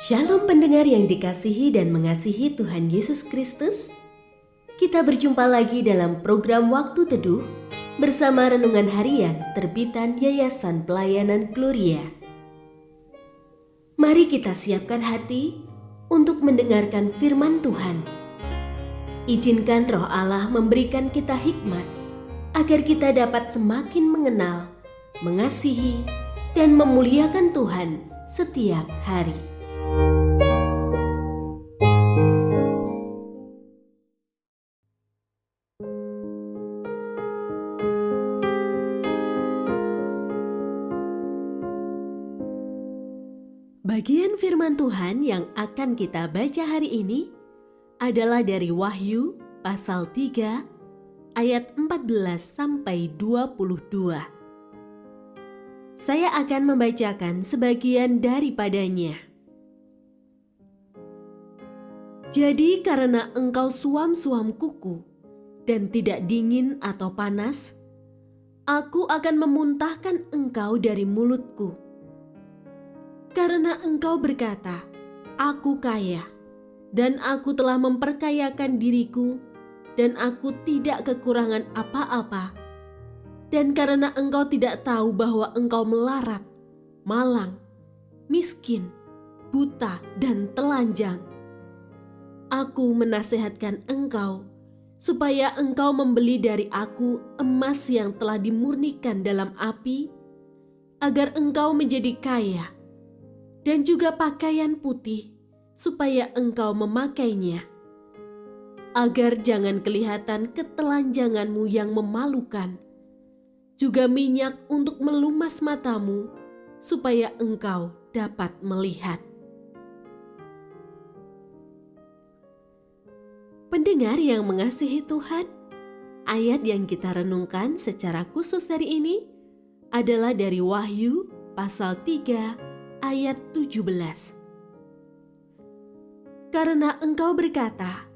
Shalom pendengar yang dikasihi dan mengasihi Tuhan Yesus Kristus. Kita berjumpa lagi dalam program Waktu Teduh bersama Renungan Harian terbitan Yayasan Pelayanan Gloria. Mari kita siapkan hati untuk mendengarkan firman Tuhan. Izinkan Roh Allah memberikan kita hikmat agar kita dapat semakin mengenal, mengasihi, dan memuliakan Tuhan setiap hari. Bagian firman Tuhan yang akan kita baca hari ini adalah dari Wahyu pasal 3 ayat 14 sampai 22. Saya akan membacakan sebagian daripadanya. Jadi karena engkau suam-suam kuku dan tidak dingin atau panas, aku akan memuntahkan engkau dari mulutku. Karena engkau berkata, aku kaya, dan aku telah memperkayakan diriku, dan aku tidak kekurangan apa-apa. Dan karena engkau tidak tahu bahwa engkau melarat, malang, miskin, buta, dan telanjang, aku menasihatkan engkau, supaya engkau membeli dari aku emas yang telah dimurnikan dalam api, agar engkau menjadi kaya, dan juga pakaian putih, supaya engkau memakainya, agar jangan kelihatan ketelanjanganmu yang memalukan, juga minyak untuk melumas matamu, supaya engkau dapat melihat. Pendengar yang mengasihi Tuhan, ayat yang kita renungkan secara khusus hari ini adalah dari Wahyu pasal 3 ayat 17. Karena engkau berkata,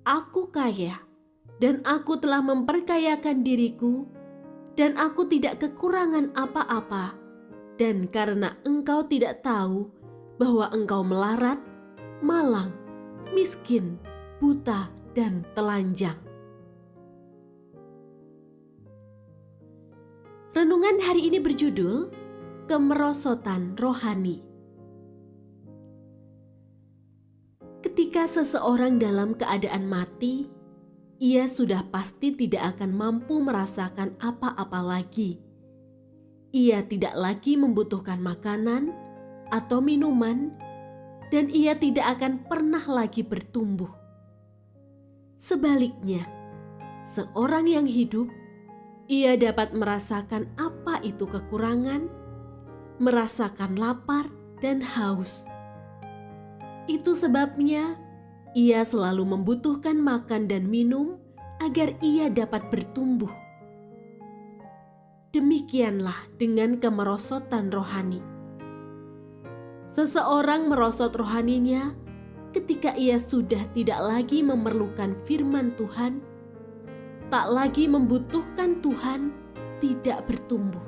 aku kaya, dan aku telah memperkayakan diriku, dan aku tidak kekurangan apa-apa, dan karena engkau tidak tahu bahwa engkau melarat, malang, miskin, buta, dan telanjang. Renungan hari ini berjudul Kemerosotan Rohani. Ketika seseorang dalam keadaan mati, ia sudah pasti tidak akan mampu merasakan apa-apa lagi. Ia tidak lagi membutuhkan makanan atau minuman, dan ia tidak akan pernah lagi bertumbuh. Sebaliknya, seorang yang hidup, ia dapat merasakan apa itu kekurangan, merasakan lapar dan haus. Itu sebabnya ia selalu membutuhkan makan dan minum agar ia dapat bertumbuh. Demikianlah dengan kemerosotan rohani. Seseorang merosot rohaninya ketika ia sudah tidak lagi memerlukan firman Tuhan, tak lagi membutuhkan Tuhan, tidak bertumbuh.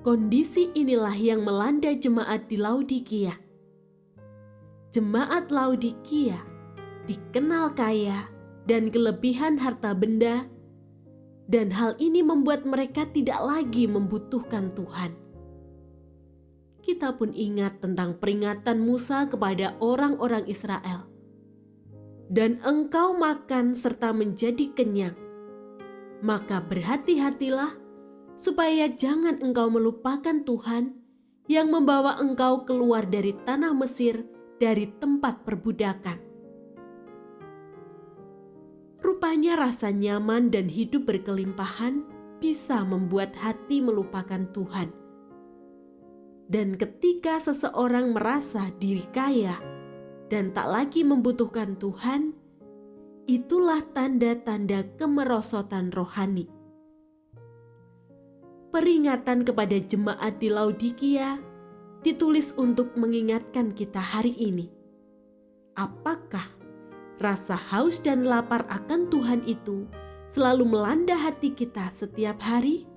Kondisi inilah yang melanda jemaat di Laodikia. Jemaat Laodikia dikenal kaya dan kelebihan harta benda, dan hal ini membuat mereka tidak lagi membutuhkan Tuhan. Kita pun ingat tentang peringatan Musa kepada orang-orang Israel. Dan engkau makan serta menjadi kenyang, maka berhati-hatilah supaya jangan engkau melupakan Tuhan yang membawa engkau keluar dari tanah Mesir, dari tempat perbudakan. Rupanya rasa nyaman dan hidup berkelimpahan bisa membuat hati melupakan Tuhan. Dan ketika seseorang merasa diri kaya dan tak lagi membutuhkan Tuhan, itulah tanda-tanda kemerosotan rohani. Peringatan kepada jemaat di Laodikia ditulis untuk mengingatkan kita hari ini. Apakah rasa haus dan lapar akan Tuhan itu selalu melanda hati kita setiap hari?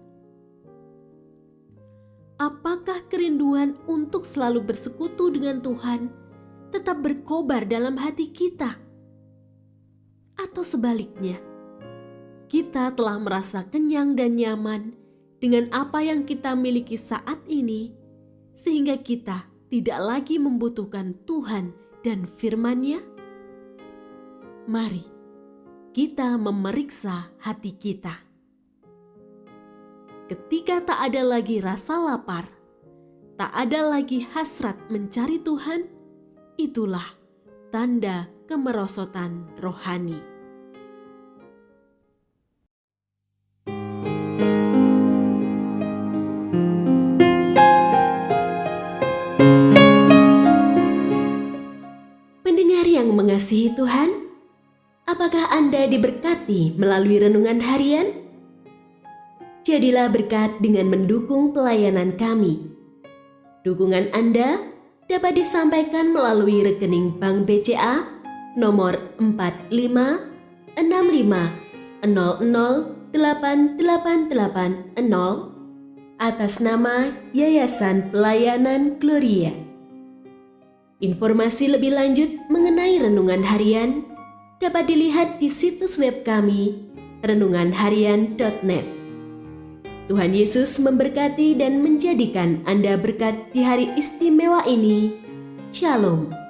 Apakah kerinduan untuk selalu bersekutu dengan Tuhan tetap berkobar dalam hati kita? Atau sebaliknya, kita telah merasa kenyang dan nyaman dengan apa yang kita miliki saat ini, sehingga kita tidak lagi membutuhkan Tuhan dan firman-Nya? Mari kita memeriksa hati kita. Ketika tak ada lagi rasa lapar, tak ada lagi hasrat mencari Tuhan, itulah tanda kemerosotan rohani. Pendengar yang mengasihi Tuhan, apakah Anda diberkati melalui renungan harian? Jadilah berkat dengan mendukung pelayanan kami. Dukungan Anda dapat disampaikan melalui rekening Bank BCA nomor 4565008880 atas nama Yayasan Pelayanan Gloria. Informasi lebih lanjut mengenai renungan harian dapat dilihat di situs web kami renunganharian.net. Tuhan Yesus memberkati dan menjadikan Anda berkat di hari istimewa ini. Shalom.